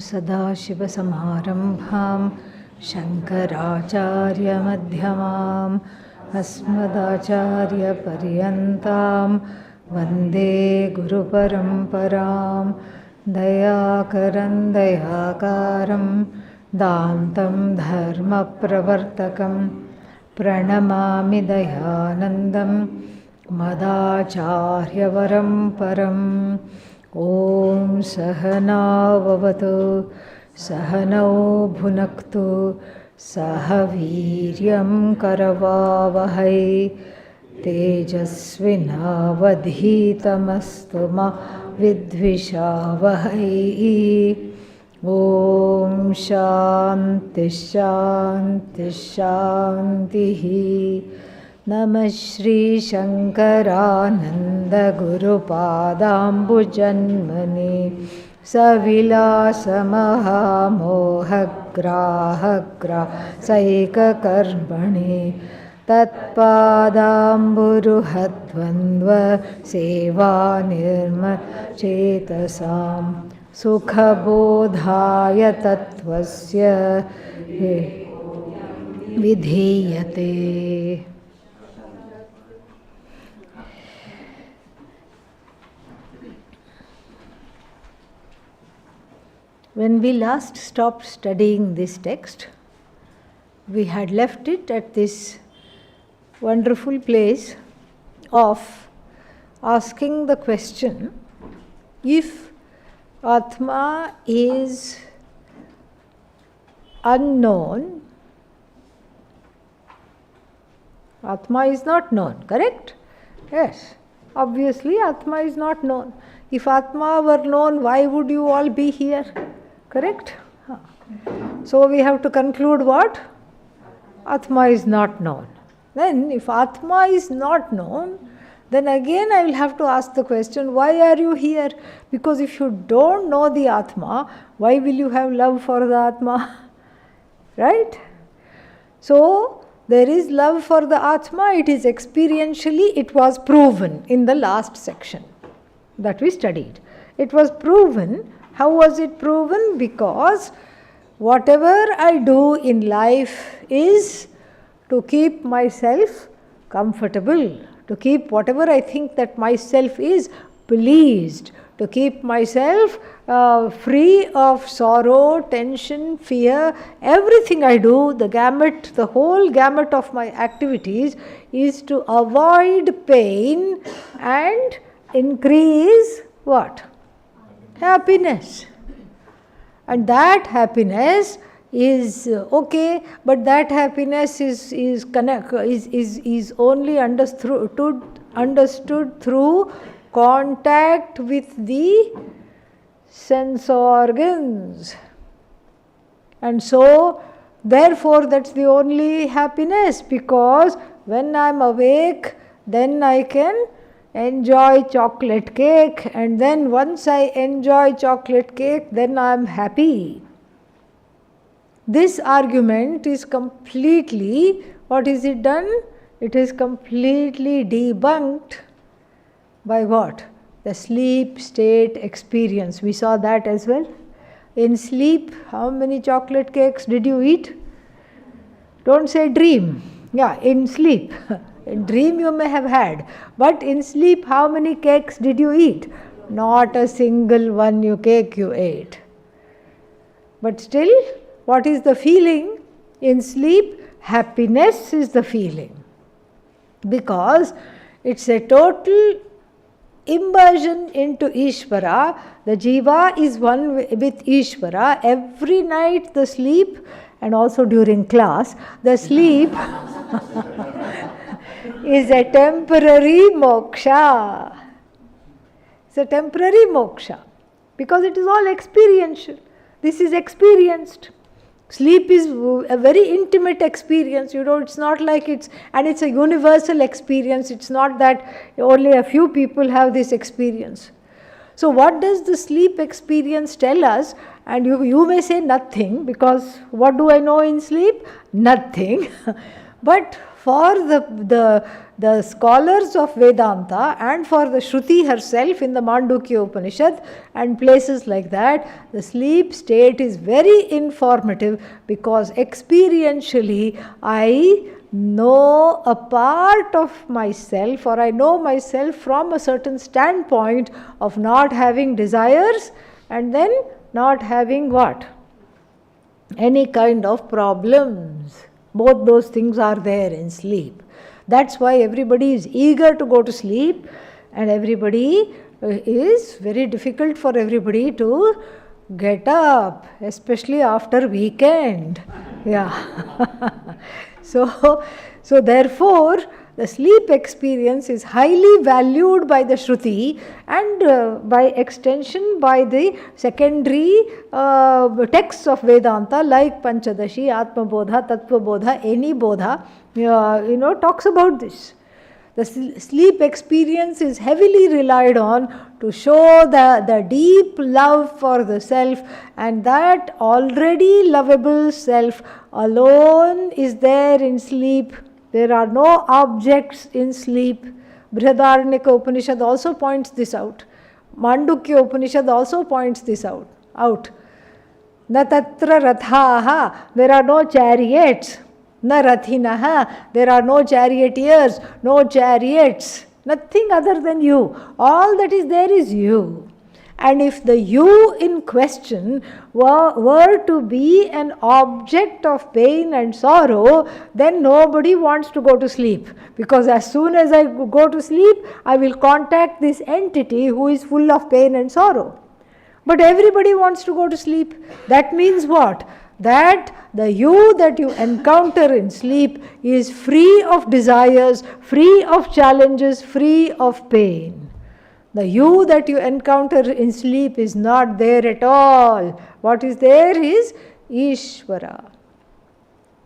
सदाशिवसमारम्भां शङ्कराचार्यमध्यमाम् अस्मदाचार्यपर्यन्तां वन्दे गुरुपरम्परां दयाकरं दयाकारं दान्तं धर्मप्रवर्तकं प्रणमामि दयानन्दं मदाचार्यवरं परम्। ॐ सहनाववतु सहनौ भुनक्तु सह वीर्यं करवावहै तेजस्विनावधीतमस्तु मा विद्विषावहै। ॐ शान्ति शान्ति शान्तिः। नमः श्री शङ्करानन्द गुरुपादाम्बुजन्मने सविलासमहामोहग्राहग्रासैककर्मणे तत्पादाम्बुरुहद्वन्द्व सेवानिर्मचेतसां सुखबोधाय तत्त्वस्य विधीयते। When we last stopped studying this text, we had left it at this wonderful place of asking the question, if Atma is unknown, Atma is not known, correct? Yes, obviously Atma is not known. If Atma were known, why would you all be here? Correct? So we have to conclude what? Atma is not known. Then if Atma is not known, then again I will have to ask the question, why are you here? Because if you don't know the Atma, why will you have love for the Atma? Right? So there is love for the Atma, it is experientially, it was proven in the last section that we studied. It was proven. How was it proven? Because whatever I do in life is to keep myself comfortable, to keep whatever I think that myself is pleased, to keep myself free of sorrow, tension, fear. Everything I do, the whole gamut of my activities is to avoid pain and increase what? Happiness. And that happiness is okay, but that happiness is only understood through contact with the sense organs. And so therefore that's the only happiness, because when I am awake, then I can enjoy chocolate cake, and then once I enjoy chocolate cake, then I am happy. This argument is completely, what is it done? It is completely debunked by what? The sleep state experience. We saw that as well. In sleep, how many chocolate cakes did you eat? Don't say dream. Yeah, in sleep. In dream you may have had, but in sleep how many cakes did you eat? Not a single one cake you ate. But still, what is the feeling? In sleep, happiness is the feeling. Because it's a total immersion into Ishvara. The Jiva is one with Ishvara. Every night the sleep, and also during class, the sleep is a temporary moksha. It's a temporary moksha because it is all experiential. This is experienced. Sleep is a very intimate experience, it's not like it's a universal experience. It's not that only a few people have this experience. So what does the sleep experience tell us? And you may say nothing, because what do I know in sleep? Nothing. But for the scholars of Vedanta and for the Shruti herself in the Mandukya Upanishad and places like that, the sleep state is very informative because experientially I know a part of myself, or I know myself from a certain standpoint of not having desires and then not having what? Any kind of problems. Both those things are there in sleep. That's why everybody is eager to go to sleep, and everybody is very difficult for everybody to get up, especially after weekend. Yeah. So therefore, the sleep experience is highly valued by the Shruti and by extension by the secondary texts of Vedanta like Panchadashi, Atma Bodha, Tattva Bodha, any Bodha, talks about this. The sleep experience is heavily relied on to show the deep love for the self, and that already lovable self alone is there in sleep. There are no objects in sleep. Brihadaranyaka Upanishad also points this out. Mandukya Upanishad also points this out. Na tatra rathaha, there are no chariots. Na rathinaha, there are no charioteers, no chariots. Nothing other than you. All that is there is you. And if the you in question were to be an object of pain and sorrow, then nobody wants to go to sleep. Because as soon as I go to sleep, I will contact this entity who is full of pain and sorrow. But everybody wants to go to sleep. That means what? That the you that you encounter in sleep is free of desires, free of challenges, free of pain. The you that you encounter in sleep is not there at all. What is there is Ishvara.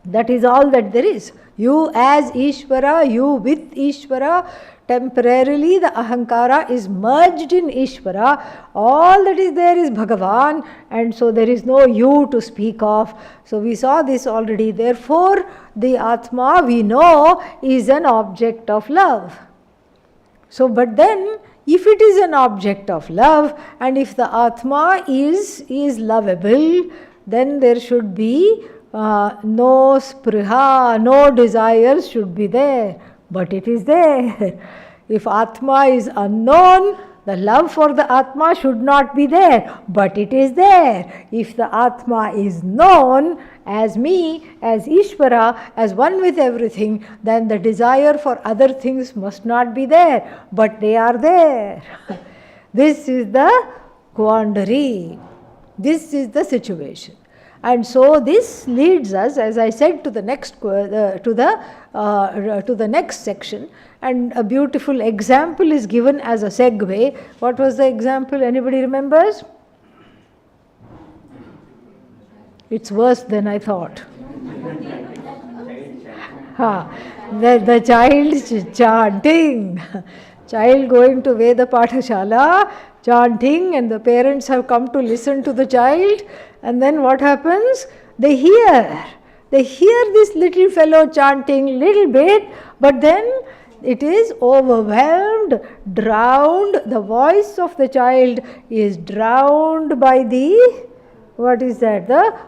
That is all that there is. You as Ishvara, you with Ishvara. Temporarily the Ahankara is merged in Ishvara. All that is there is Bhagavan, and so there is no you to speak of. So we saw this already. Therefore, the Atma we know is an object of love. So, but then, if it is an object of love, and if the Atma is lovable, then there should be no spriha, no desires should be there. But it is there. If Atma is unknown, the love for the Atma should not be there. But it is there. If the Atma is known as me, as Ishvara, as one with everything, then the desire for other things must not be there. But they are there. This is the quandary. This is the situation. And so this leads us, as I said, to the next section, and a beautiful example is given as a segue. What was the example? Anybody remembers? It's worse than I thought. The child chanting, child going to Veda Pathashala, chanting, and the parents have come to listen to the child. And then what happens? They hear this little fellow chanting little bit, but then it is overwhelmed, drowned. The voice of the child is drowned by the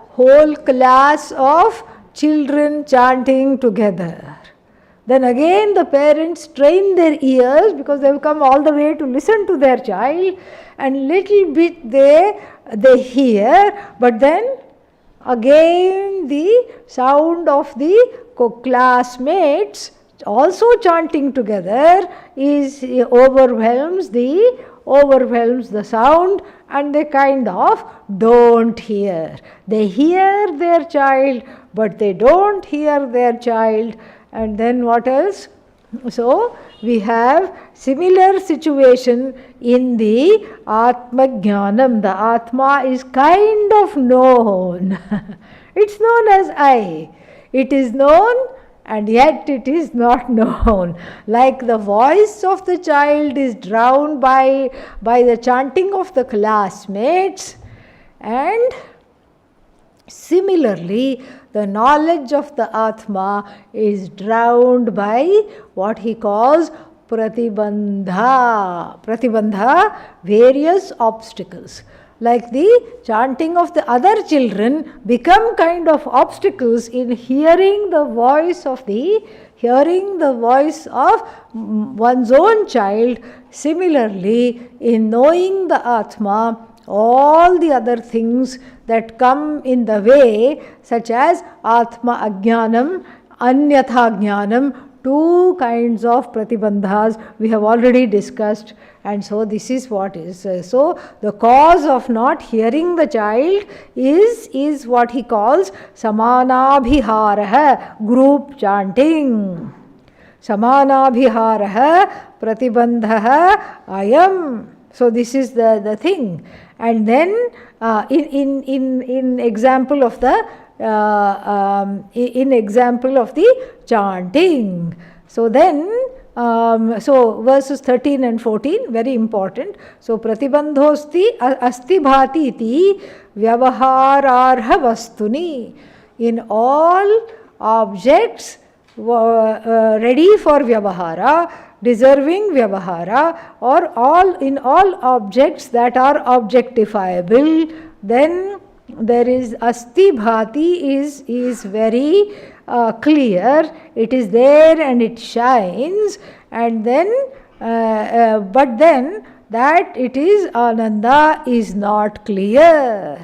whole class of children chanting together. Then again the parents strain their ears because they have come all the way to listen to their child, and little bit they hear, but then again the sound of the classmates also chanting together overwhelms the sound, and they kind of don't hear. They hear their child, but they don't hear their child. And then what else? So we have similar situation in the Atma Jnanam. The Atma is kind of known. It's known as I. It is known, and yet it is not known. Like the voice of the child is drowned by the chanting of the classmates, and Similarly, the knowledge of the Atma is drowned by what he calls pratibandha. Pratibandha, various obstacles. Like the chanting of the other children become kind of obstacles in hearing the voice of one's own child. Similarly, in knowing the Atma, all the other things that come in the way, such as Atma Ajnanam, Anyatha Jnanam, two kinds of pratibandhas we have already discussed. And so this is what is. So the cause of not hearing the child is what he calls samanabhiharaha, group chanting. Samanabhiharaha pratibandhaha ayam. So this is the thing. And then in example of the chanting. So then, so verses 13 and 14, very important. So pratibandhosti asti bhati iti vyavahararha vastuni. In all objects ready for vyavahara, deserving vyavahara, or in all objects that are objectifiable, then there is asti bhati is very clear. It is there and it shines, and then but then that it is ananda is not clear.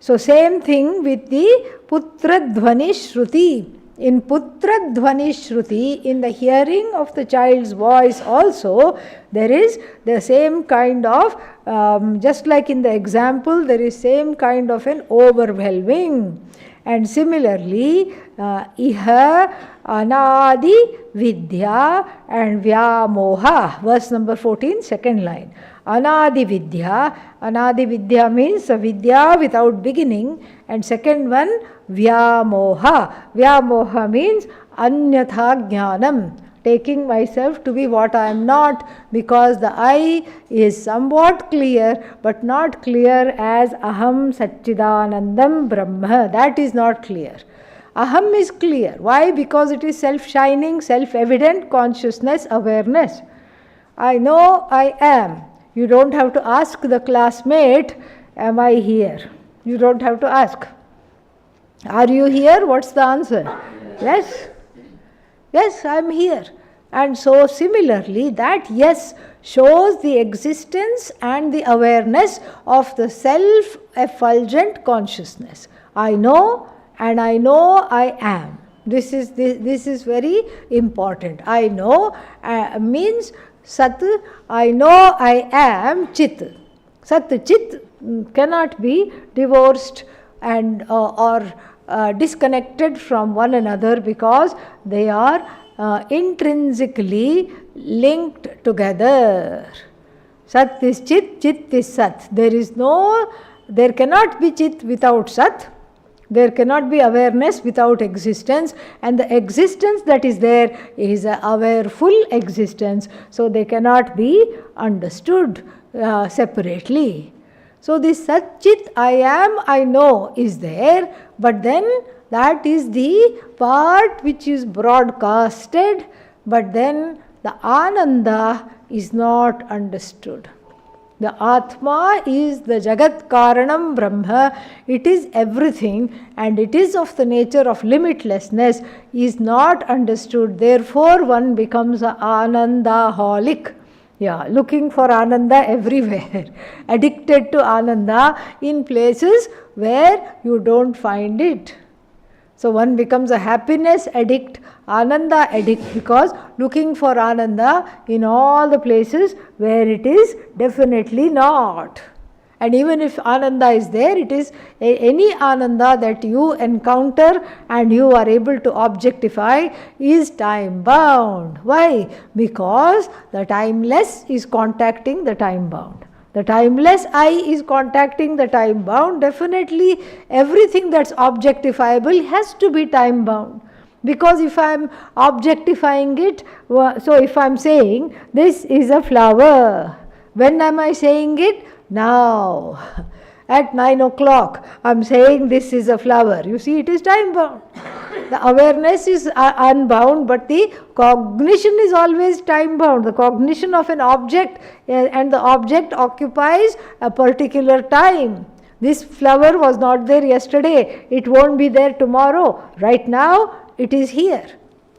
So same thing with the putra dhvani shruti. In putra dhvani shruti, in the hearing of the child's voice also, there is the same kind of, just like in the example, there is same kind of an overwhelming. And similarly, iha, anadi, vidya and vyamoha. Verse number 14, second line. Anadi vidya means a vidya without beginning, and second one vyamoha means anyatha jnanam, taking myself to be what I am not, because the I is somewhat clear but not clear as aham satchidanandam brahma. That is not clear. Aham is clear. Why? Because it is self-shining, self-evident consciousness, awareness. I know I am. You don't have to ask the classmate, am I here? You don't have to ask. Are you here? What's the answer? Yes. Yes, I am here. And so similarly, that yes shows the existence and the awareness of the self-effulgent consciousness. I know, and I know I am. This is very important. I know means Sat, I know I am Chit. Sat, Chit cannot be divorced and or disconnected from one another, because they are intrinsically linked together. Sat is Chit, Chit is Sat. There cannot be Chit without Sat. There cannot be awareness without existence, and the existence that is there is a awareful existence, so they cannot be understood separately. So this Sat Chit, I am, I know is there, but then that is the part which is broadcasted, but then the Ananda is not understood. The Atma is the Jagat Karanam Brahma. It is everything, and it is of the nature of limitlessness, is not understood. Therefore, one becomes an Anandaholic. Yeah, looking for Ananda everywhere. Addicted to Ananda in places where you don't find it. So one becomes a happiness addict, Ananda addict, because looking for Ananda in all the places where it is definitely not. And even if Ananda is there, it is any Ananda that you encounter and you are able to objectify is time bound. Why? Because the timeless is contacting the time bound. The timeless I is contacting the time bound. Definitely everything that's objectifiable has to be time bound. Because if I am objectifying it, so if I am saying this is a flower, when am I saying it? Now. At 9 o'clock, I'm saying this is a flower. You see, it is time bound. The awareness is unbound, but the cognition is always time bound. The cognition of an object, and the object occupies a particular time. This flower was not there yesterday. It won't be there tomorrow. Right now, it is here.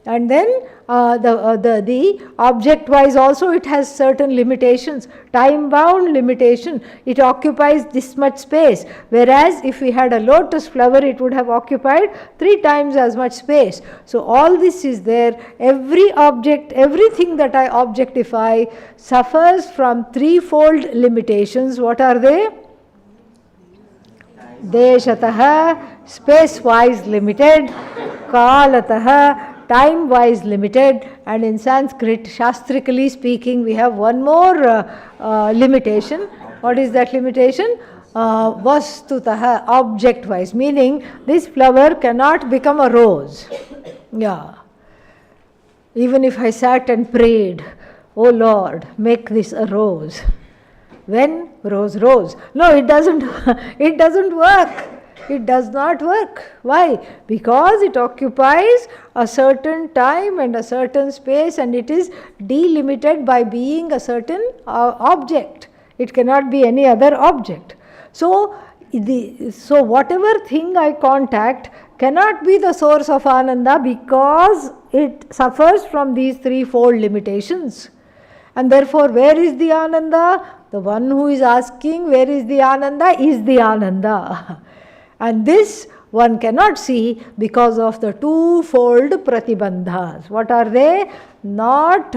And then the object-wise also it has certain limitations, time-bound limitation. It occupies this much space, whereas if we had a lotus flower, it would have occupied 3 times as much space. So all this is there. Every object, everything that I objectify suffers from threefold limitations. What are they? Deshataha, space-wise limited, Kalataha, time-wise limited, and in Sanskrit, shastrically speaking, we have one more limitation. What is that limitation? Vastutaha, object-wise, meaning this flower cannot become a rose. Yeah. Even if I sat and prayed, oh Lord, make this a rose. When? Rose. No, it doesn't. It doesn't work. It does not work. Why? Because it occupies a certain time and a certain space, and it is delimited by being a certain object. It cannot be any other object. So whatever thing I contact cannot be the source of Ananda because it suffers from these threefold limitations. And therefore, where is the Ananda? The one who is asking where is the Ananda is the Ananda. And this one cannot see because of the twofold pratibandhas. What are they? Not,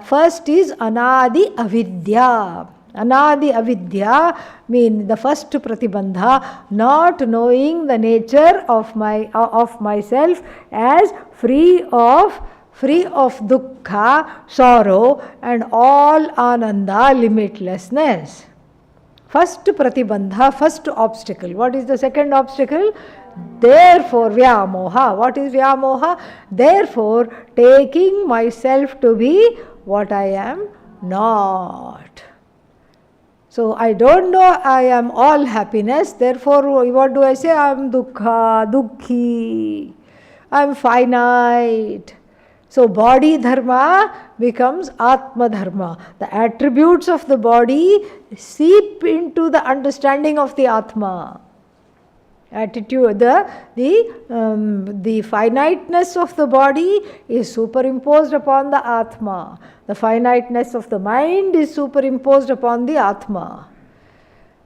first is Anadi Avidya. Anadi Avidya means the first pratibandha, not knowing the nature of myself as free of dukkha, sorrow, and all ananda, limitlessness. First pratibandha, first obstacle. What is the second obstacle? Therefore, vyamoha. What is vyamoha? Therefore, taking myself to be what I am not. So, I don't know I am all happiness. Therefore, what do I say? I am dukkha, dukkhi. I am finite. So, body dharma becomes atma dharma. The attributes of the body seep into the understanding of the atma. Attitude, the finiteness of the body is superimposed upon the atma. The finiteness of the mind is superimposed upon the atma.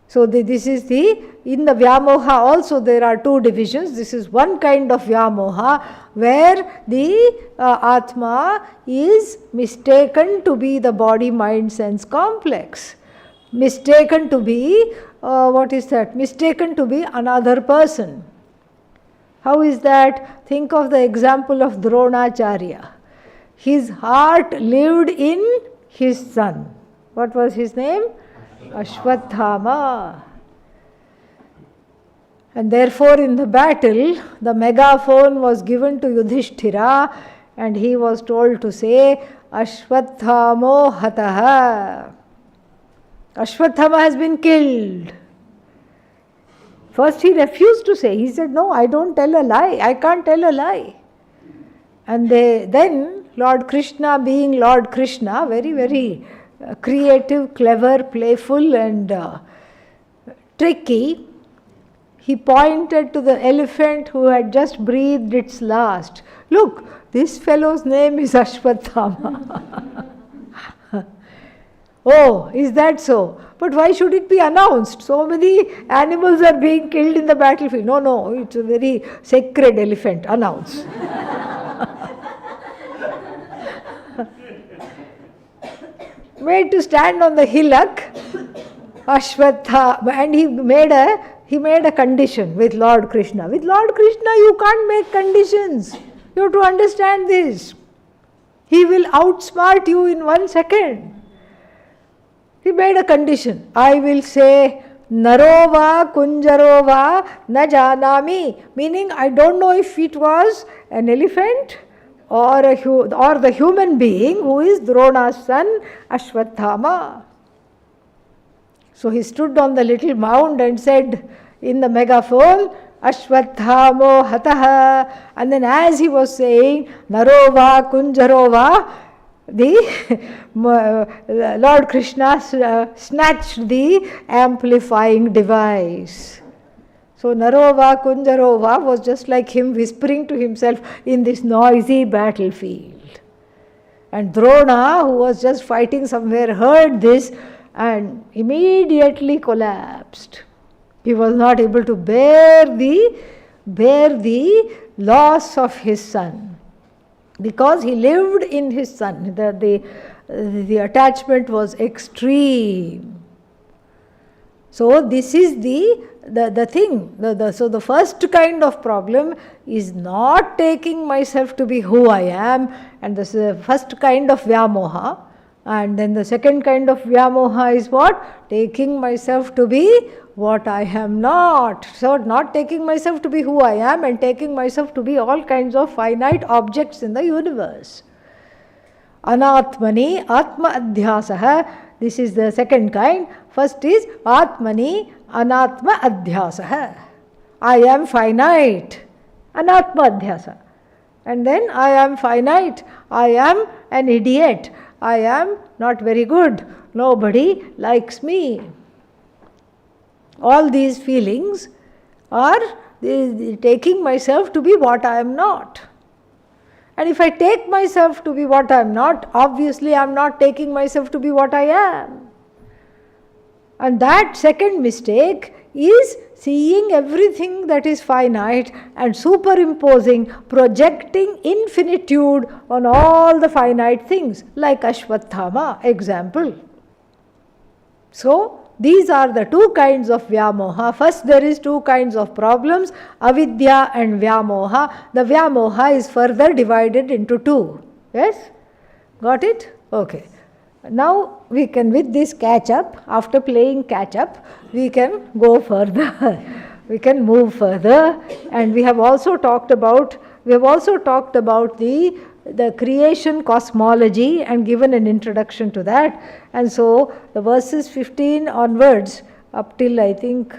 So this is in the Vyamoha also there are two divisions. This is one kind of Vyamoha where the Atma is mistaken to be the body, mind, sense complex. Mistaken to be, what is that? Mistaken to be another person. How is that? Think of the example of Dronacharya. His heart lived in his son. What was his name? Ashwathama. And therefore in the battle, the megaphone was given to Yudhishthira and he was told to say, Ashwathamo hataha. Ashwathama has been killed. First he refused to say. He said, no, I don't tell a lie. I can't tell a lie. And then Lord Krishna, being Lord Krishna, very, very creative, clever, playful and tricky, he pointed to the elephant who had just breathed its last. Look, this fellow's name is Ashwathama. Oh, is that so? But why should it be announced? So many animals are being killed in the battlefield. No, it's a very sacred elephant. Announce. Made to stand on the hillock, Ashwatthama, and he made a condition with Lord Krishna. With Lord Krishna, you can't make conditions. You have to understand this. He will outsmart you in 1 second. He made a condition. I will say, Narova Kunjarova na janami, meaning I don't know if it was an elephant or the human being who is Drona's son, Ashwathama. So he stood on the little mound and said in the megaphone, Ashwathamo hataha. And then as he was saying, Narova Kunjarova, the Lord Krishna snatched the amplifying device. So Narova Kunjarova was just like him whispering to himself in this noisy battlefield. And Drona, who was just fighting somewhere, heard this and immediately collapsed. He was not able to bear the loss of his son, because he lived in his son. The attachment was extreme. So this is the thing. So the first kind of problem is not taking myself to be who I am, and this is the first kind of Vyamoha. And then the second kind of Vyamoha is what? Taking myself to be what I am not. So not taking myself to be who I am and taking myself to be all kinds of finite objects in the universe. Anatmani Atma Adhyasaha. This is the second kind. First is Atmani Anatma Adhyasaha. I am finite. Anatma Adhyasa. And then I am finite. I am an idiot. I am not very good. Nobody likes me. All these feelings are taking myself to be what I am not. And if I take myself to be what I am not, obviously I am not taking myself to be what I am. And that second mistake is seeing everything that is finite and superimposing, projecting infinitude on all the finite things, like Ashwathama example. So, these are the two kinds of Vyamoha. First, there is two kinds of problems, Avidya and Vyamoha. The Vyamoha is further divided into two. Yes? Got it? Okay. Now, we can, with this catch up, after playing catch up, we can go further. We can move further. And we have also talked about the creation cosmology and given an introduction to that. And so the verses 15 onwards up till I think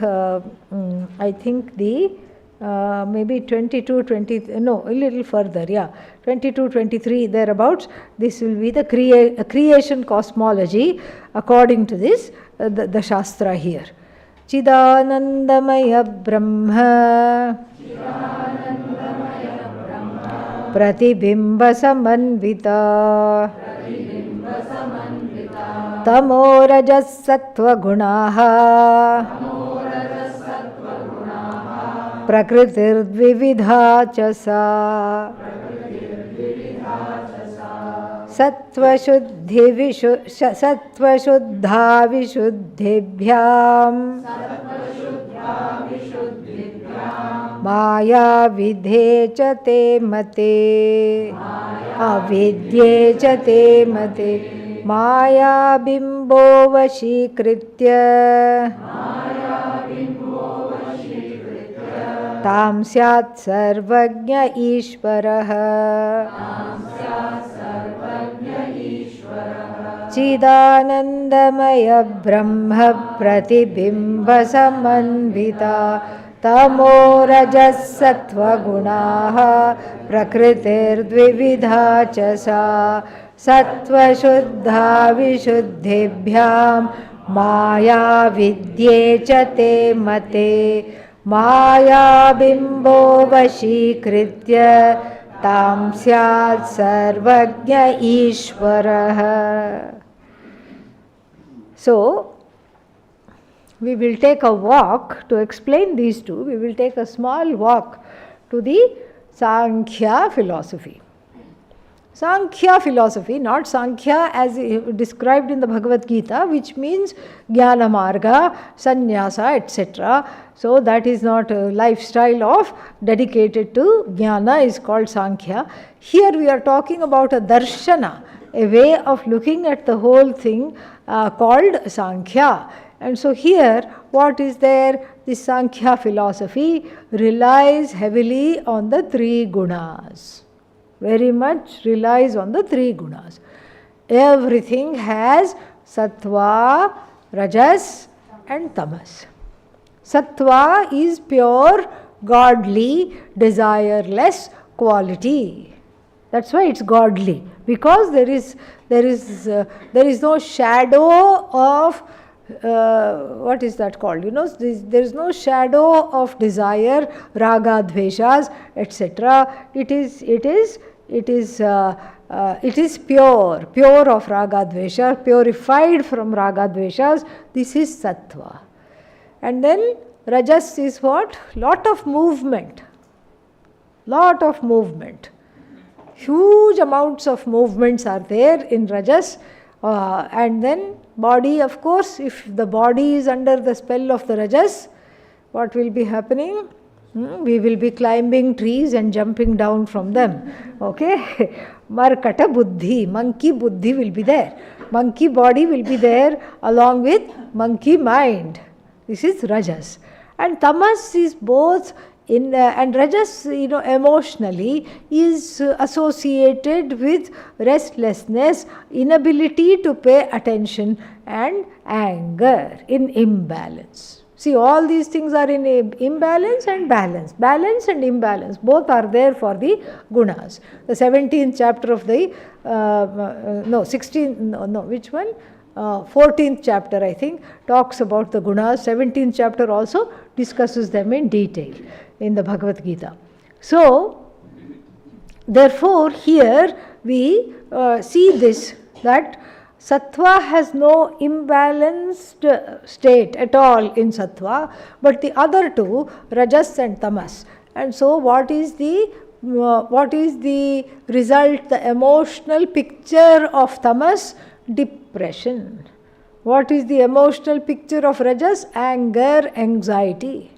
maybe 22, 20, no, a little further, 22, 23 thereabouts, this will be the creation cosmology according to this, the Shastra here. Chidanandamaya Brahma Pratibimba Samanvita Tamo Rajas Sattva Gunaha Prakritir Dvividha Chasa Sattva Shuddha Vishuddhibhyam Maya Vidhe Chate Mate Avidye Chate Mate Maya Bimbo Vashikritya Tam Syat Sarvagnya Ishvaraha Chidanandamaya Brahma Pratibimba Samanvita Tamo Rajas Sattva Gunaha Prakritir Dvividha Chasa Sattva Shuddha Vishuddhibhyam Maya Vidye Chate Mate Maya Bimbo Vashikritya Tam Syat Sarvagnya Ishvaraha. So, we will take a walk to explain these two. We will take a small walk to the Sankhya philosophy. Sankhya philosophy, not Sankhya as described in the Bhagavad Gita, which means Jnana Marga, Sannyasa, etc. So that is not a lifestyle of dedicated to Jnana, is called Sankhya. Here we are talking about a darshana, a way of looking at the whole thing called Sankhya. And so here, what is there? The Sankhya philosophy relies heavily on the three gunas. Very much relies on the three gunas. Everything has sattva, rajas and tamas. Sattva is pure, godly, desireless quality. That's why it's godly, because there is no shadow of what is that called? There is no shadow of desire, raga, dveshas, etc. It is pure of raga, dvesha, purified from raga, dveshas. This is sattva. And then rajas is what? Lot of movement. Huge amounts of movements are there in rajas. And then body, of course, if the body is under the spell of the rajas, what will be happening? We will be climbing trees and jumping down from them. Okay? Markata buddhi, monkey buddhi will be there. Monkey body will be there along with monkey mind. This is rajas. And tamas is both and rajas, emotionally is associated with restlessness, inability to pay attention, and anger, in imbalance. See, all these things are in imbalance and balance. Balance and imbalance, both are there for the gunas. The 17th chapter of the, 14th chapter, I think, talks about the gunas. 17th chapter also discusses them in detail in the Bhagavad Gita. So, therefore, here we see this, that sattva has no imbalanced state at all in sattva, but the other two, rajas and tamas. And so, what is the result, the emotional picture of tamas? Depression. What is the emotional picture of rajas? Anger, anxiety.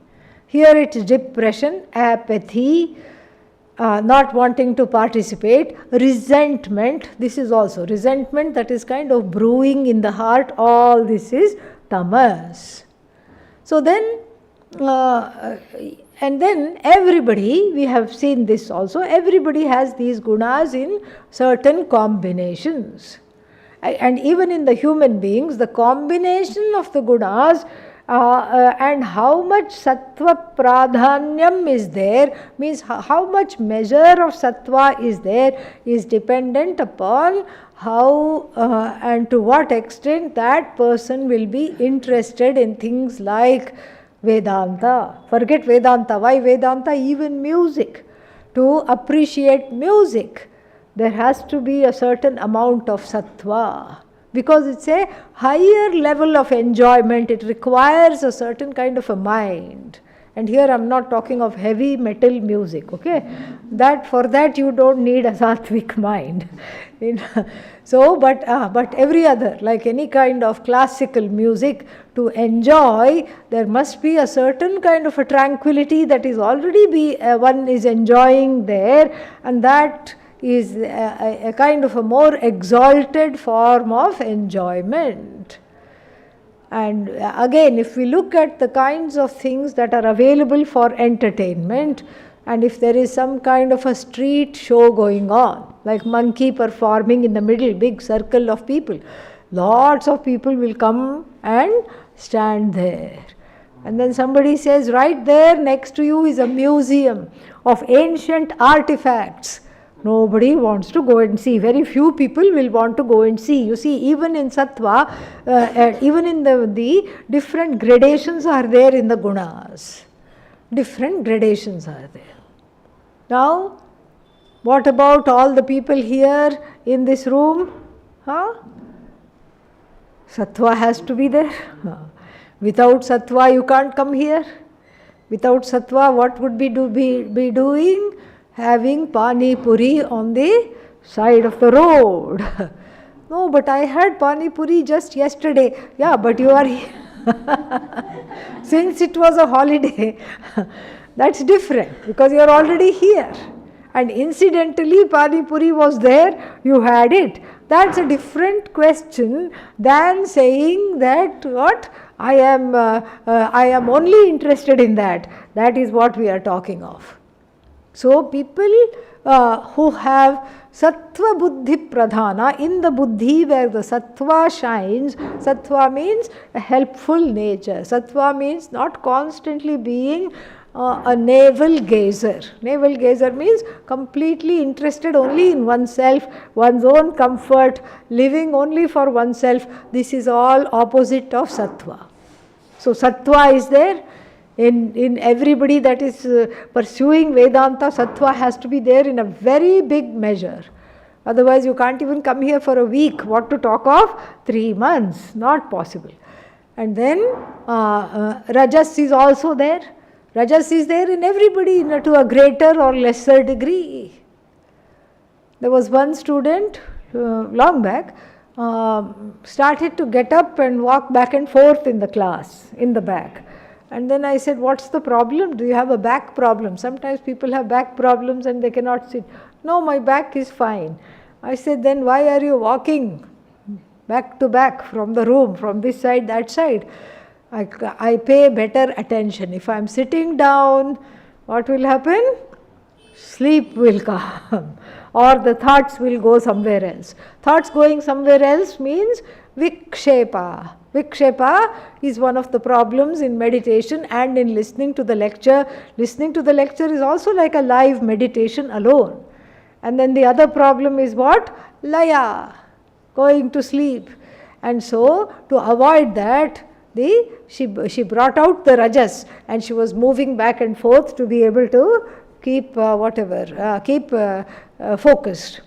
Here it is depression, apathy, not wanting to participate, resentment. This is also resentment that is kind of brewing in the heart. All this is tamas. So then, and then everybody, we have seen this also, everybody has these gunas in certain combinations. And even in the human beings, the combination of the gunas and how much sattva pradhanyam is there, means how much measure of sattva is there, is dependent upon how and to what extent that person will be interested in things like Vedanta. Forget Vedanta. Why Vedanta? Even music. To appreciate music, there has to be a certain amount of sattva, because it's a higher level of enjoyment. It requires a certain kind of a mind. And here I'm not talking of heavy metal music, okay? For that you don't need a sattvic mind. So, but every other, like any kind of classical music, to enjoy, there must be a certain kind of a tranquility that is already one is enjoying there, and that is a kind of a more exalted form of enjoyment. And again, if we look at the kinds of things that are available for entertainment, and if there is some kind of a street show going on, like monkey performing in the middle, big circle of people, lots of people will come and stand there. And then somebody says, right there next to you is a museum of ancient artifacts. Nobody wants to go and see. Very few people will want to go and see. You see, even in sattva, even in the different gradations are there in the gunas. Different gradations are there. Now, what about all the people here in this room? Sattva has to be there. Without sattva, you can't come here. Without sattva, what would be doing? Having pani puri on the side of the road. No, but I had pani puri just yesterday. Yeah, but you are here. Since it was a holiday, that's different, because you are already here. And incidentally, pani puri was there, you had it. That's a different question than saying that what I am only interested in that. That is what we are talking of. So people who have sattva buddhi pradhana, in the buddhi where the sattva shines, sattva means a helpful nature. Sattva means not constantly being a navel gazer. Navel gazer means completely interested only in oneself, one's own comfort, living only for oneself. This is all opposite of sattva. So sattva is there. In everybody that is pursuing Vedanta, sattva has to be there in a very big measure. Otherwise you can't even come here for a week. What to talk of 3 months? Not possible. And then Rajas is also there. Rajas is there in everybody to a greater or lesser degree. There was one student long back, started to get up and walk back and forth in the class, in the back. And then I said, what's the problem? Do you have a back problem? Sometimes people have back problems and they cannot sit. No, my back is fine. I said, then why are you walking back to back from the room, from this side, that side? I pay better attention. If I am sitting down, what will happen? Sleep will come. Or the thoughts will go somewhere else. Thoughts going somewhere else means vikshepa. Vikshepa is one of the problems in meditation and in listening to the lecture. Listening to the lecture is also like a live meditation alone. And then the other problem is what? Laya, going to sleep. And so, to avoid that, she brought out the rajas and she was moving back and forth to be able to keep focused.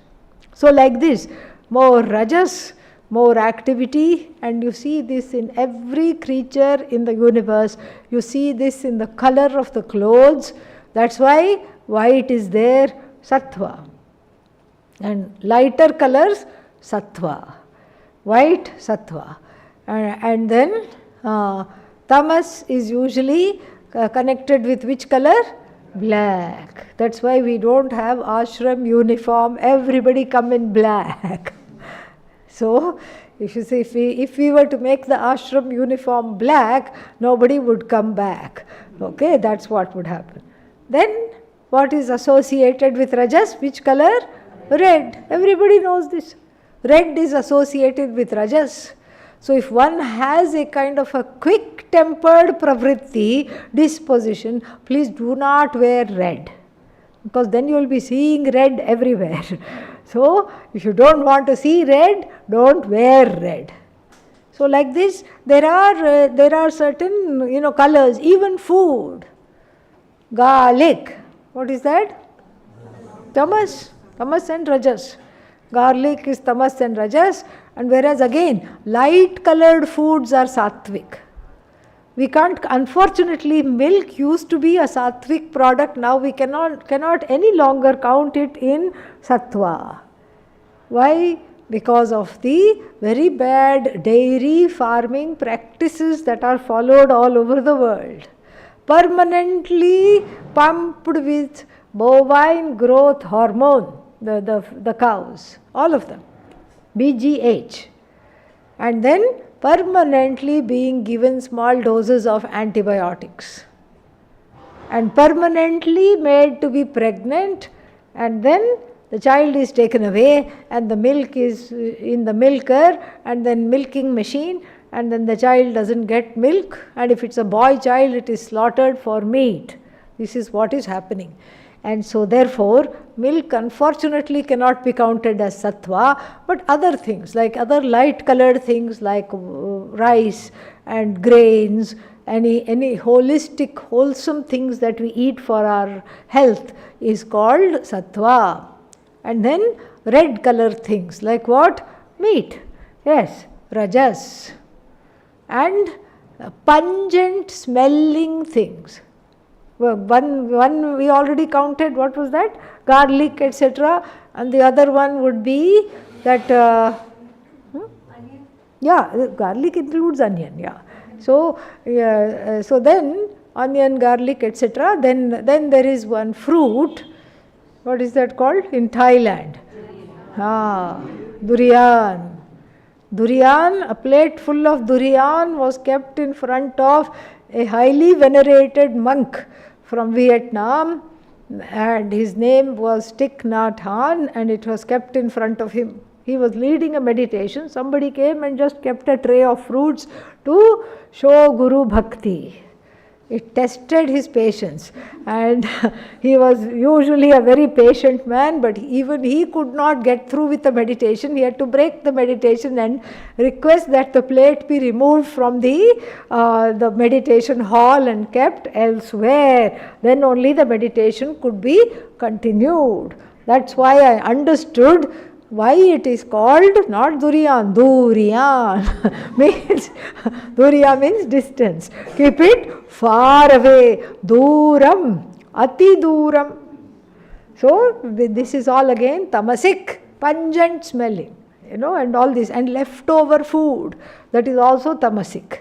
So like this, more rajas, more activity, and you see this in every creature in the universe. You see this in the color of the clothes. That's why white is there, sattva. And lighter colors, sattva. White, sattva. And then tamas is usually connected with which color? Black. That's why we don't have ashram uniform. Everybody come in black. So, if you say, if we were to make the ashram uniform black, nobody would come back. Okay, that's what would happen. Then, what is associated with rajas? Which color? Red. Everybody knows this. Red is associated with rajas. So, if one has a kind of a quick-tempered pravritti disposition, please do not wear red, because then you will be seeing red everywhere. So, if you don't want to see red, don't wear red. So, like this, there are certain colors, even food. Garlic, what is that? Tamas and rajas. Garlic is tamas and rajas, and whereas again, light colored foods are sattvic. We can't, unfortunately, milk used to be a sattvic product. Now we cannot any longer count it in sattva. Why? Because of the very bad dairy farming practices that are followed all over the world. Permanently pumped with bovine growth hormone, the cows, all of them, BGH. And then permanently being given small doses of antibiotics, and permanently made to be pregnant, and then the child is taken away and the milk is in the milker and then milking machine, and then the child doesn't get milk, and if it's a boy child, it is slaughtered for meat. This is what is happening. And so therefore, milk unfortunately cannot be counted as sattva, but other things, like other light colored things like rice and grains, any holistic, wholesome things that we eat for our health is called sattva. And then red colored things like what? Meat. Yes, rajas. And pungent smelling things. One we already counted, what was that? Garlic, etc. And the other one would be that, yeah, garlic includes onion, yeah. So, so then onion, garlic, etc. Then there is one fruit. What is that called in Thailand? Durian. Durian, a plate full of durian was kept in front of a highly venerated monk from Vietnam, and his name was Thich Nhat Hanh, and it was kept in front of him. He was leading a meditation. Somebody came and just kept a tray of fruits to show Guru Bhakti. It tested his patience, and he was usually a very patient man, but even he could not get through with the meditation. He had to break the meditation and request that the plate be removed from the meditation hall and kept elsewhere. Then only the meditation could be continued. That's why I understood why it is called not Duriyan, Duriyan means Duriya means distance. Keep it far away. Duram, Ati Duram. So this is all again tamasic, pungent smelling, and all this, and leftover food, that is also tamasic.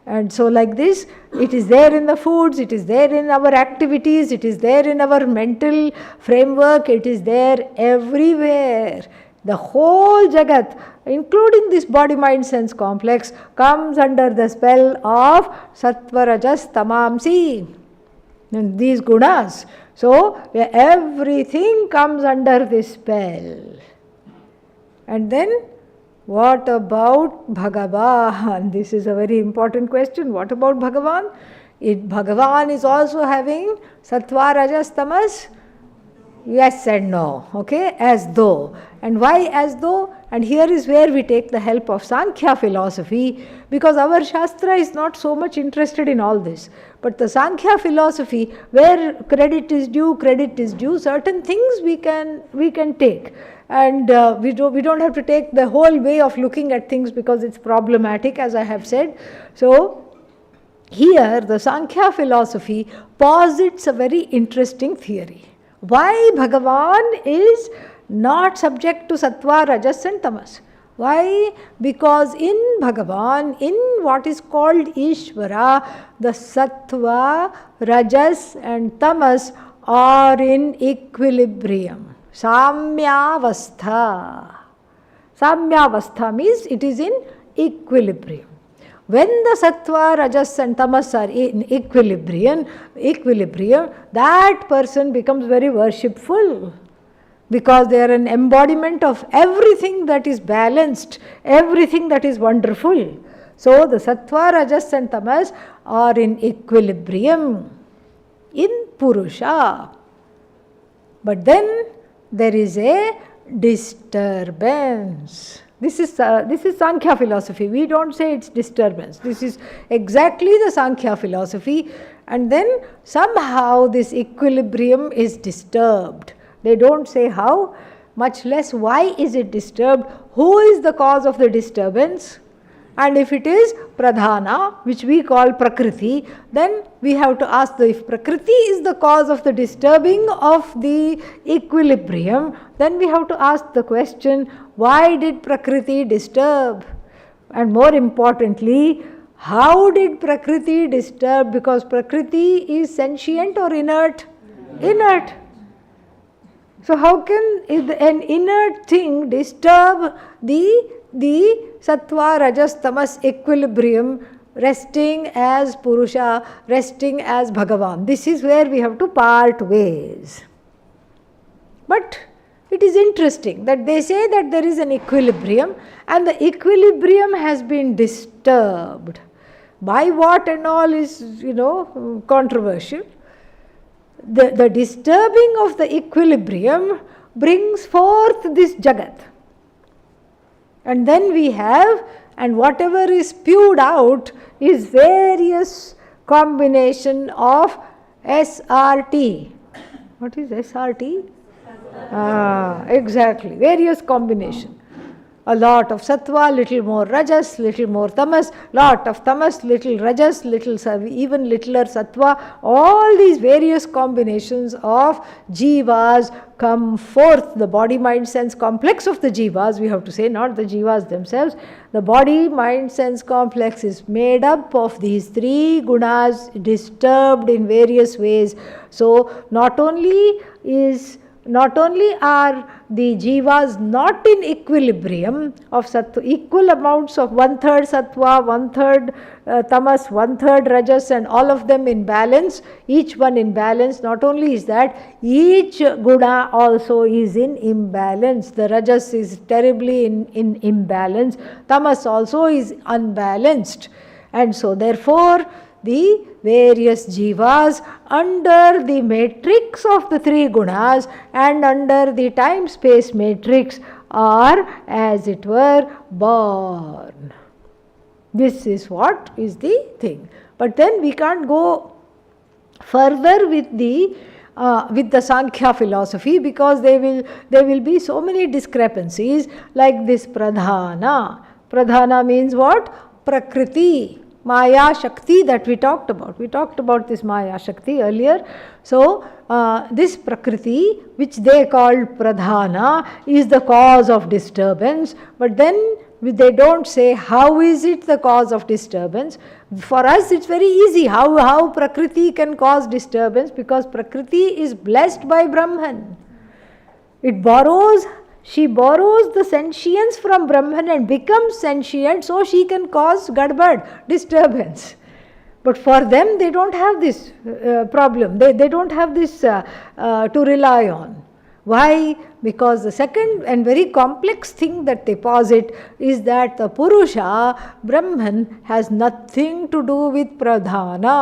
And so like this, it is there in the foods, it is there in our activities, it is there in our mental framework, it is there everywhere. The whole Jagat, including this body-mind sense complex, comes under the spell of Sattva, Rajas, Tamamsi, and these gunas. So everything comes under this spell. And then, what about Bhagavan? This is a very important question. What about Bhagavan? Bhagavan is also having Sattva, Rajas, Tamas? Yes and no. Okay? As though. And why as though? And here is where we take the help of Sankhya philosophy, because our Shastra is not so much interested in all this. But the Sankhya philosophy, where credit is due, certain things we can take. And we don't have to take the whole way of looking at things because it's problematic, as I have said. So here the Sankhya philosophy posits a very interesting theory. Why Bhagavan is not subject to Sattva, Rajas and Tamas? Why? Because in Bhagavan, in what is called Ishvara, the Sattva, Rajas and Tamas are in equilibrium. Samyavastha. Samyavastha means it is in equilibrium. When the Sattva, Rajas and Tamas are in equilibrium, that person becomes very worshipful, because they are an embodiment of everything that is balanced, everything that is wonderful. So the Sattva, Rajas and Tamas are in equilibrium in Purusha. But then there is a disturbance. This is Sankhya philosophy. We don't say it's disturbance. This is exactly the Sankhya philosophy. And then somehow this equilibrium is disturbed. They don't say how, much less why is it disturbed, who is the cause of the disturbance. And if it is Pradhana, which we call Prakriti, then we have to ask, if Prakriti is the cause of the disturbing of the equilibrium, then we have to ask the question, why did Prakriti disturb? And more importantly, how did Prakriti disturb? Because Prakriti is sentient or inert? Inert. So how can an inert thing disturb the Sattva, Rajas, Tamas equilibrium, resting as Purusha, resting as Bhagavan? This is where we have to part ways. But it is interesting that they say that there is an equilibrium, and the equilibrium has been disturbed. By what and all is, controversial. The disturbing of the equilibrium brings forth this Jagat. And then we have, and whatever is spewed out is various combination of SRT. What is SRT? Exactly, various combination. A lot of Sattva, little more Rajas, little more Tamas, lot of Tamas, little Rajas, even littler Sattva. All these various combinations of Jivas come forth. The body-mind-sense complex of the Jivas, we have to say, not the Jivas themselves. The body-mind-sense complex is made up of these three gunas disturbed in various ways. So not only is not only are the jivas not in equilibrium of sattva, equal amounts of 1/3 sattva, 1/3 tamas, 1/3 rajas, and all of them in balance, each one in balance. Not only is that, each guna also is in imbalance. The rajas is terribly in imbalance, tamas also is unbalanced, and so therefore the various jivas under the matrix of the three gunas and under the time-space matrix are, as it were, born. This is what is the thing. But then we can't go further with the Sankhya philosophy, because there will be so many discrepancies, like this pradhana. Pradhana means what? Prakriti. Maya Shakti that we talked about. We talked about this Maya Shakti earlier. So, this Prakriti, which they called Pradhana, is the cause of disturbance. But then they don't say how is it the cause of disturbance. For us it's very easy how Prakriti can cause disturbance, because Prakriti is blessed by Brahman. She borrows the sentience from Brahman and becomes sentient, so she can cause gadbad, disturbance. But for them, they don't have this problem. They don't have this to rely on. Why? Because the second and very complex thing that they posit is that the Purusha, Brahman, has nothing to do with Pradhana.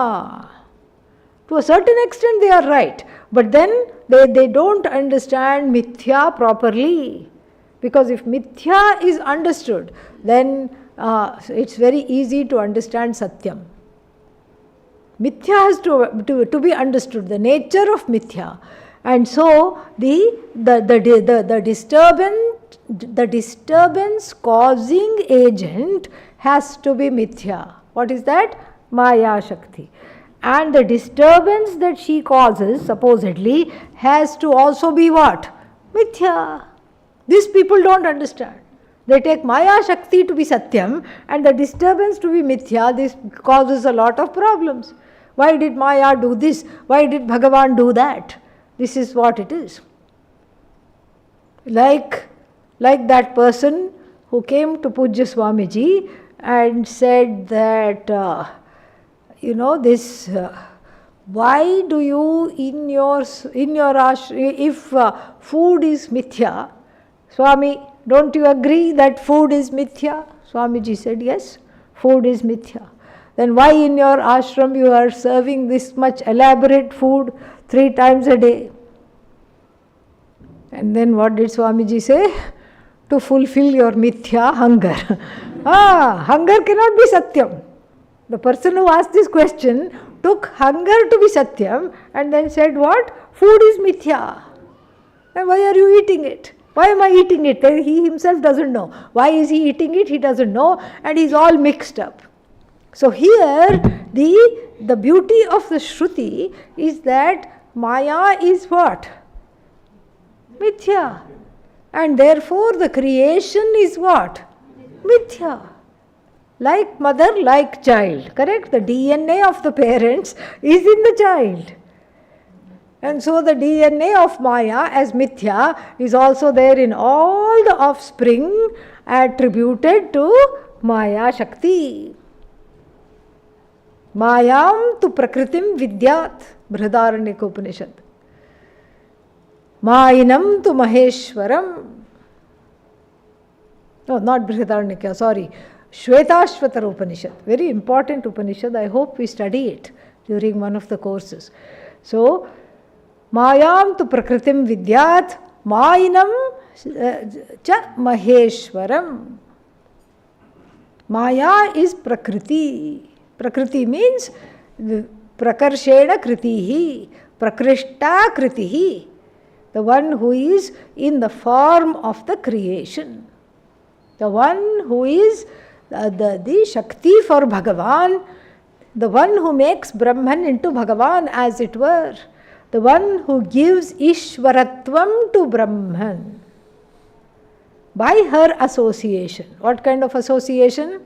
To a certain extent they are right, but then they don't understand mithya properly. Because if mithya is understood, then it's very easy to understand satyam. Mithya has to be understood, the nature of mithya. And so the disturbance causing agent has to be mithya. What is that? Maya Shakti. And the disturbance that she causes, supposedly, has to also be what? Mithya. These people don't understand. They take Maya Shakti to be Satyam and the disturbance to be Mithya. This causes a lot of problems. Why did Maya do this? Why did Bhagavan do that? This is what it is. Like that person who came to Pujya Swamiji and said that, why do you in your if food is mithya, Swami, don't you agree that food is mithya? Swamiji said, yes, food is mithya. Then why in your ashram you are serving this much elaborate food 3 times a day? And then what did Swamiji say? To fulfill your mithya hunger. Hunger cannot be satyam. The person who asked this question took hunger to be satyam and then said what? Food is mithya. And why are you eating it? Why am I eating it? He himself doesn't know. Why is he eating it? He doesn't know, and he's all mixed up. So here the beauty of the Shruti is that Maya is what? Mithya. And therefore the creation is what? Mithya. Like mother, like child. Correct? The DNA of the parents is in the child. And so the DNA of Maya as Mithya is also there in all the offspring attributed to Maya Shakti. Mayam tu prakritim vidyat, Brihadaranyaka Upanishad. Mayinam tu Maheshwaram. No, not Brihadaranyaka, sorry. Shvetashvatara Upanishad. Very important Upanishad. I hope we study it during one of the courses. So, Mayam tu prakritim vidyat, Mayinam cha Maheshwaram. Maya is Prakriti. Prakriti means Prakarshena Kritihi, Prakrishta Kritihi, the one who is in the form of the creation, the one who is the Shakti for Bhagavan, the one who makes Brahman into Bhagavan, as it were, the one who gives Ishwaratvam to Brahman by her association. What kind of association?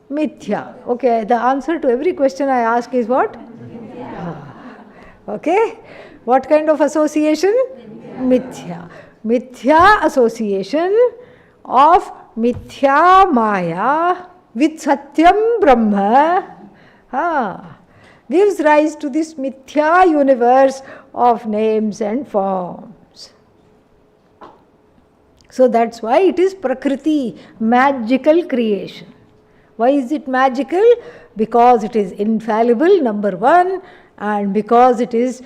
Mithya. Okay, the answer to every question I ask is what? Okay. What kind of association? Mithya. Mithya association of Mithya Maya with Satyam Brahma gives rise to this Mithya universe of names and forms. So that's why it is Prakriti, magical creation. Why is it magical? Because it is infallible, number one, and because it is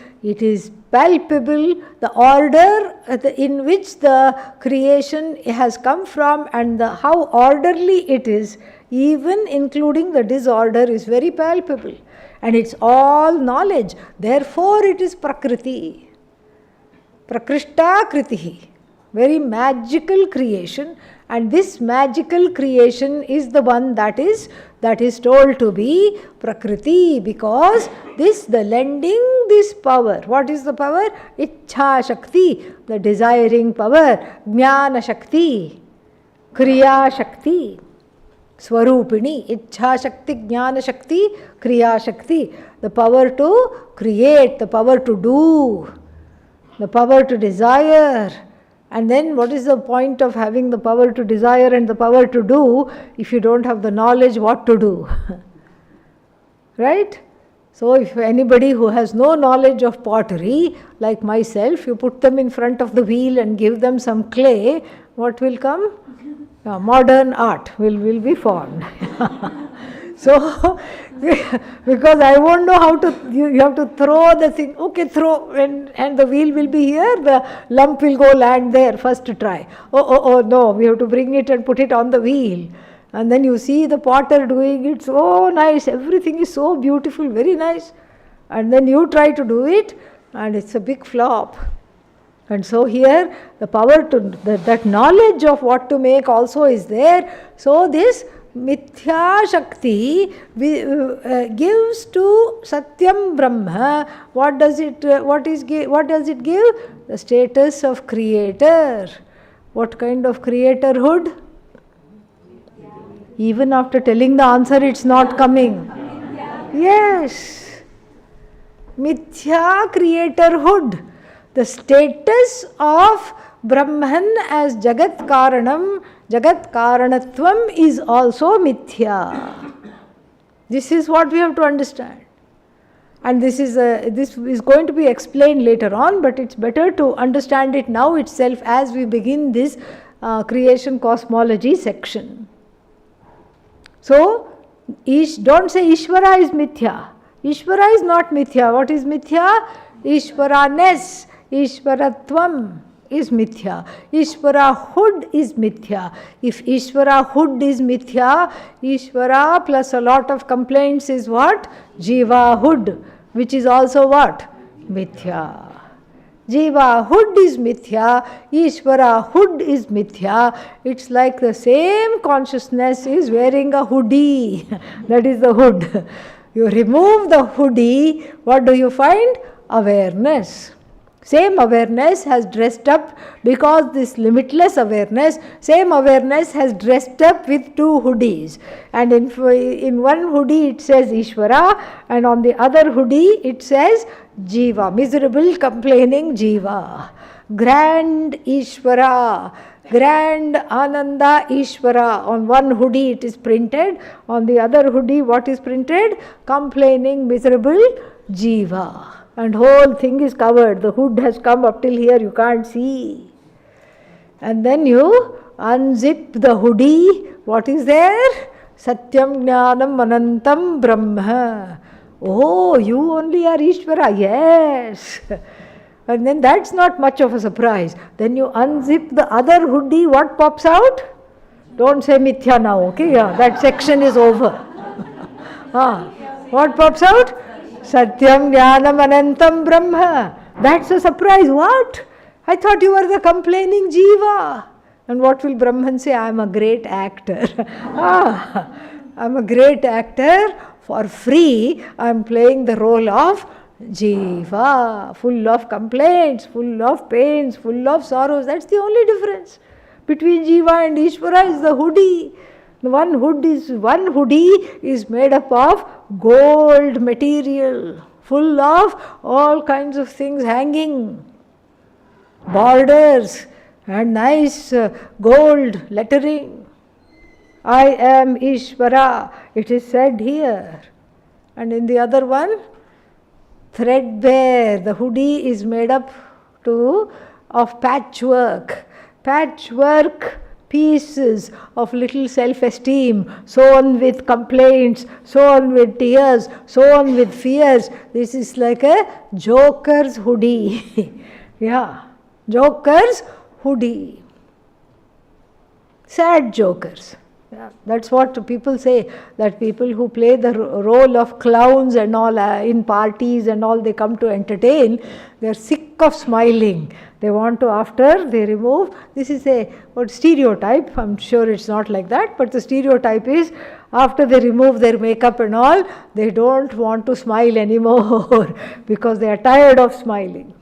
palpable, the order in which the creation has come from and how orderly it is, even including the disorder, is very palpable. And it's all knowledge. Therefore it is Prakriti. Prakrishta Kritihi. Very magical creation, and this magical creation is the one that is told to be Prakriti, because the lending this power. What is the power? Ichha Shakti, the desiring power. Jnana Shakti, Kriya Shakti, Swarupini. Ichha Shakti, Jnana Shakti, Kriya Shakti. The power to create, the power to do, the power to desire. And then what is the point of having the power to desire and the power to do if you don't have the knowledge what to do? Right? So if anybody who has no knowledge of pottery, like myself, you put them in front of the wheel and give them some clay, what will come? Modern art will be formed. So, because I won't know how to, you have to throw the thing, okay, throw, and the wheel will be here, the lump will go land there, first try. Oh, no, we have to bring it and put it on the wheel. And then you see the potter doing it, so nice, everything is so beautiful, very nice. And then you try to do it, and it's a big flop. And so here, the power to, that knowledge of what to make also is there. So this Mithya Shakti gives to Satyam Brahma. What does it give? The status of creator. What kind of creatorhood? Even after telling the answer, it's not coming. Yes. Mithya creatorhood. The status of Brahman as Jagat Karanam, Jagat Karanatvam is also Mithya. This is what we have to understand. And this is going to be explained later on, but it's better to understand it now itself as we begin this creation cosmology section. So, don't say Ishvara is Mithya. Ishvara is not Mithya. What is Mithya? Ishvara-ness, Ishvaratvam is Mithya. Ishvara-hood is Mithya. If Ishvara-hood is Mithya, Ishvara plus a lot of complaints is what? Jiva-hood, which is also what? Mithya. Jiva-hood is Mithya, Ishvara-hood is Mithya. It's like the same consciousness is wearing a hoodie. That is the hood. You remove the hoodie, what do you find? Awareness. Same awareness has dressed up, because this limitless awareness, same awareness has dressed up with two hoodies. And in one hoodie it says Ishvara, and on the other hoodie it says Jiva, miserable, complaining Jiva. Grand Ishvara, grand Ananda Ishvara. On one hoodie it is printed, on the other hoodie what is printed? Complaining, miserable Jiva. And whole thing is covered. The hood has come up till here, you can't see. And then you unzip the hoodie. What is there? Satyam Jnanam Anantam Brahma. Oh, you only are Ishvara. Yes. And then that's not much of a surprise. Then you unzip the other hoodie. What pops out? Don't say Mithya now, okay? Yeah, that section is over. What pops out? Satyam Jnanam Anantam Brahma. That's a surprise. What? I thought you were the complaining Jiva. And what will Brahman say? I am a great actor. I am a great actor. For free, I am playing the role of Jiva. Full of complaints, full of pains, full of sorrows. That's the only difference between Jiva and Ishvara is the hoodie. One hoodie is made up of gold material, full of all kinds of things hanging. borders and nice gold lettering. I am Ishvara, it is said here. And in the other one, threadbare. The hoodie is made up of patchwork pieces of little self-esteem, sewn with complaints, sewn with tears, sewn with fears. This is like a joker's hoodie. Yeah, joker's hoodie. Sad jokers. Yeah, that's what people say, that people who play the role of clowns and all in parties and all, they come to entertain, they're sick of smiling. They want to, after they remove, this is a stereotype, I'm sure it's not like that, but the stereotype is, after they remove their makeup and all, they don't want to smile anymore because they are tired of smiling.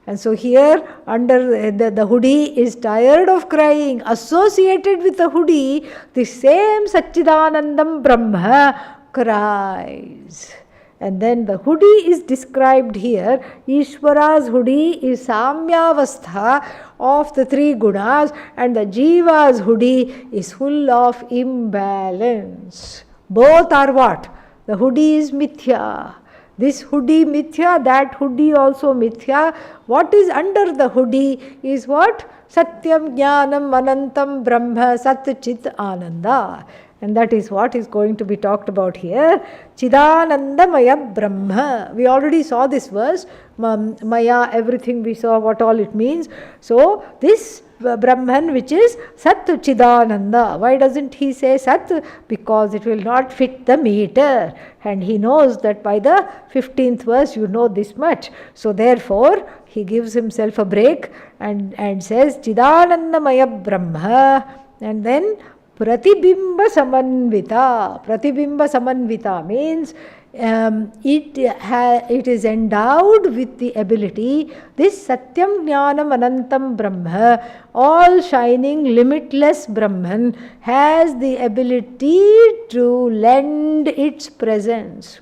And so here, under the hoodie is tired of crying. Associated with the hoodie, the same Satchidanandam Brahma cries. And then the hoodie is described here. Ishvara's hoodie is Samyavastha of the three gunas, and the Jiva's hoodie is full of imbalance. Both are what? The hoodie is mithya. This hoodie mithya, that hoodie also mithya. What is under the hoodie is what? Satyam Jnanam Anantam Brahma Sat Chit Ananda. And that is what is going to be talked about here. Chidanandamaya Brahma. We already saw this verse. Maya, everything we saw, what all it means. So, this Brahman which is Sat Chidananda. Why doesn't he say Sat? Because it will not fit the meter. And he knows that by the 15th verse you know this much. So, therefore, he gives himself a break and says Chidanandamaya Brahma. And then Pratibimba Samanvita. Pratibimba Samanvita means it is endowed with the ability, this Satyam Jnanam Anantam Brahma, all shining, limitless Brahman, has the ability to lend its presence.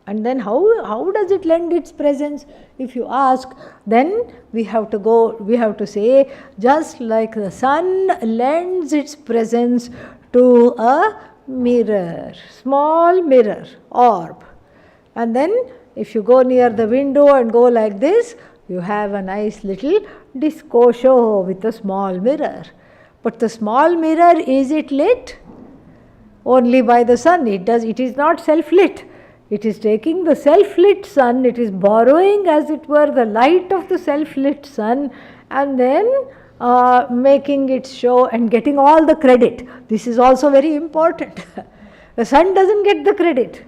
And then how does it lend its presence? If you ask, then we have to say, just like the sun lends its presence to a mirror, small mirror, orb. And then if you go near the window and go like this, you have a nice little disco show with a small mirror. But the small mirror, is it lit? Only by the sun. It is not self-lit. It is taking the self-lit sun, it is borrowing as it were the light of the self-lit sun, and then making it show and getting all the credit. This is also very important. The sun doesn't get the credit.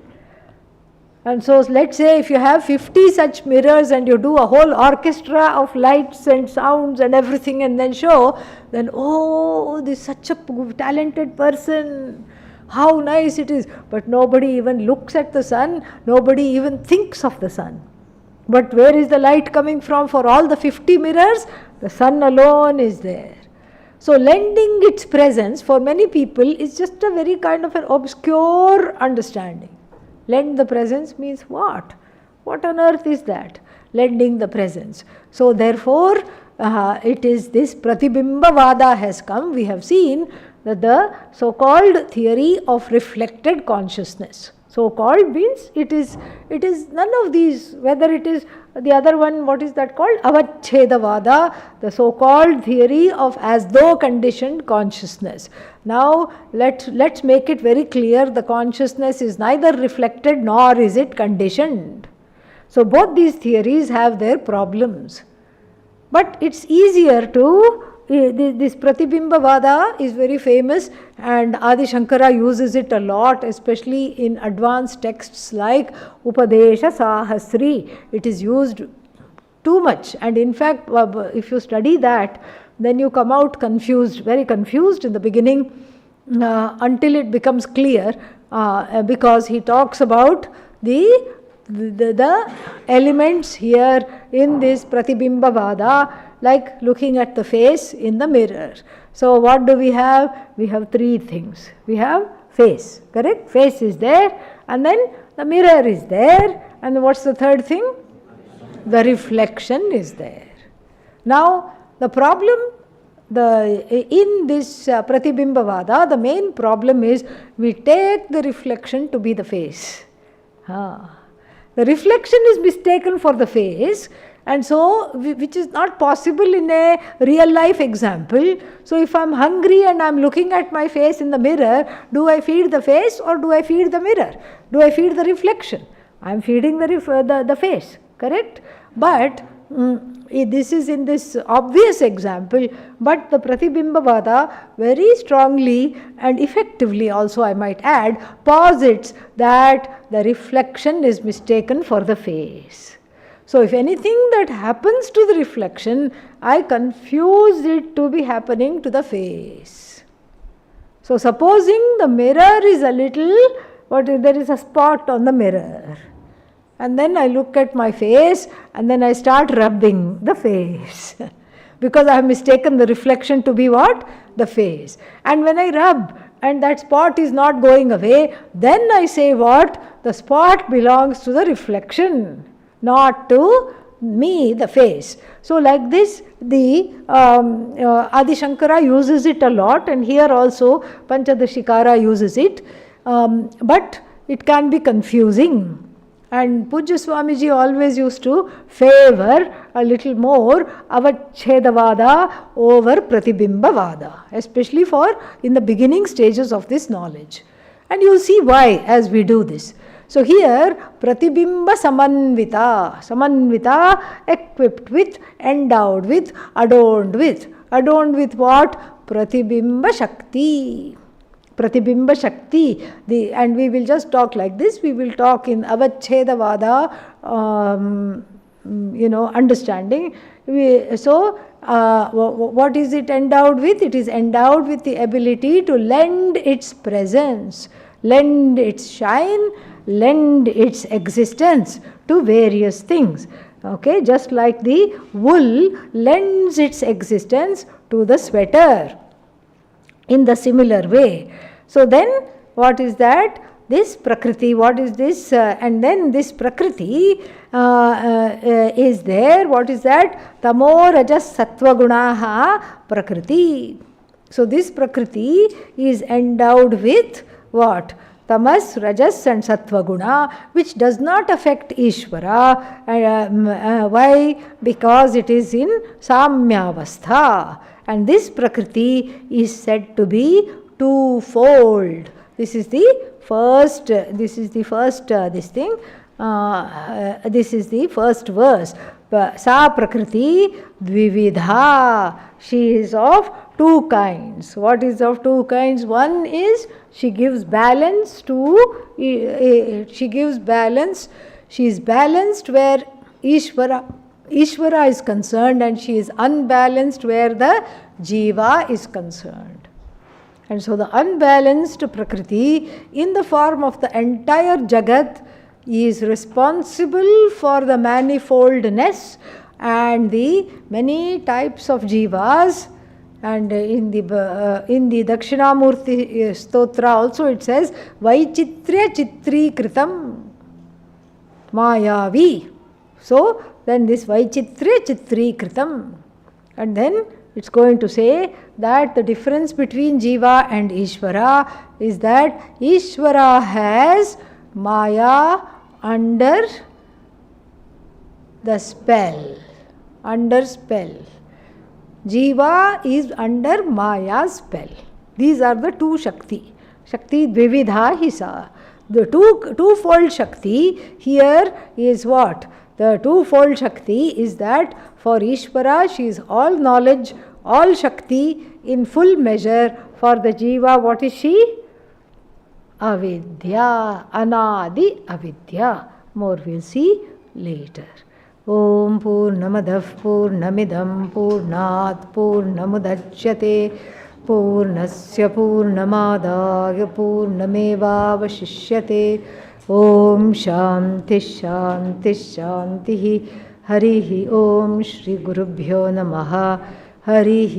And so let's say if you have 50 such mirrors and you do a whole orchestra of lights and sounds and everything and then show, then this is such a talented person. How nice it is. But nobody even looks at the sun, nobody even thinks of the sun. But where is the light coming from for all the 50 mirrors? The sun alone is there. So lending its presence for many people is just a very kind of an obscure understanding. Lend the presence means what? What on earth is that? Lending the presence. So therefore, it is this Pratibimba Vada has come. We have seen that the so-called theory of reflected consciousness. So-called means it is none of these, whether it is the other one, what is that called? Avachedavada, the so-called theory of as though conditioned consciousness. Now let's make it very clear, the consciousness is neither reflected nor is it conditioned. So both these theories have their problems. But it's easier to, this Pratibimba Vada is very famous and Adi Shankara uses it a lot, especially in advanced texts like Upadesha Sahasri. It is used too much, and in fact if you study that, then you come out confused, very confused in the beginning until it becomes clear, because he talks about the elements here in this Pratibimba Vada, like looking at the face in the mirror. So what do we have? We have three things. We have face, correct? Face is there, and then the mirror is there, and what's the third thing? The reflection is there. Now, the problem in this Pratibimbavada, the main problem is we take the reflection to be the face. The reflection is mistaken for the face, and so which is not possible in a real life example. So if I'm hungry and I'm looking at my face in the mirror, do I feed the face or do I feed the mirror? Do I feed the reflection? I'm feeding the face, correct? But this is in this obvious example, but the Pratibimbavada very strongly and effectively also, I might add, posits that the reflection is mistaken for the face. So if anything that happens to the reflection, I confuse it to be happening to the face. So supposing the mirror is a little, there is a spot on the mirror. And then I look at my face and then I start rubbing the face because I have mistaken the reflection to be what? The face. And when I rub and that spot is not going away, then I say what? The spot belongs to the reflection, not to me, the face. So like this, the Adi Shankara uses it a lot, and here also Panchadashi uses it, but it can be confusing. And Pujya Swamiji always used to favor a little more Avachedavada over Pratibimbavada, especially for in the beginning stages of this knowledge. And you will see why as we do this. So here, Pratibimba Samanvita, equipped with, endowed with, adorned with. Adorned with what? Pratibimba Shakti. Pratibimba Shakti, and we will just talk like this, we will talk in Avachedavada, understanding. What is it endowed with? It is endowed with the ability to lend its presence, lend its shine, lend its existence to various things. Okay, just like the wool lends its existence to the sweater. In the similar way. So then, what is that? This Prakriti, what is this? And then this Prakriti is there. What is that? Tamo Rajas Sattva Gunaha Prakriti. So this Prakriti is endowed with what? Tamas, Rajas and Sattva Guna, which does not affect Ishvara. Why? Because it is in Samyavastha. And this Prakriti is said to be twofold. This is the first this is the first verse. Sa Prakriti Dvividha. She is of two kinds. What is of two kinds? One is she gives balance to, she is balanced where Ishvara is concerned, and she is unbalanced where the Jiva is concerned. And so the unbalanced Prakriti in the form of the entire Jagat is responsible for the manifoldness and the many types of Jivas. And in the Dakshinamurti Stotra also it says Vaichitrya Chitri Kritam Mayavi. So then this Vaichitrya Chitri Kritam. And then it's going to say that the difference between Jiva and Ishvara is that Ishvara has Maya under the spell, under spell. Jiva is under Maya's spell. These are the two Shakti. Shakti Dvividha Hisa. The twofold Shakti here is what? The twofold Shakti is that for Ishvara she is all knowledge, all Shakti in full measure. For the Jiva, what is she? Avidya, Anadi Avidya. More we'll see later. Om Purnamadav Purnamidam Purnat Purnamudachyate Purnasya Purnamadaya Purnameva Vashishyate. Om Shanti Shanti Shanti. Harihi Om Shri Gurubhyo Namaha. Harihi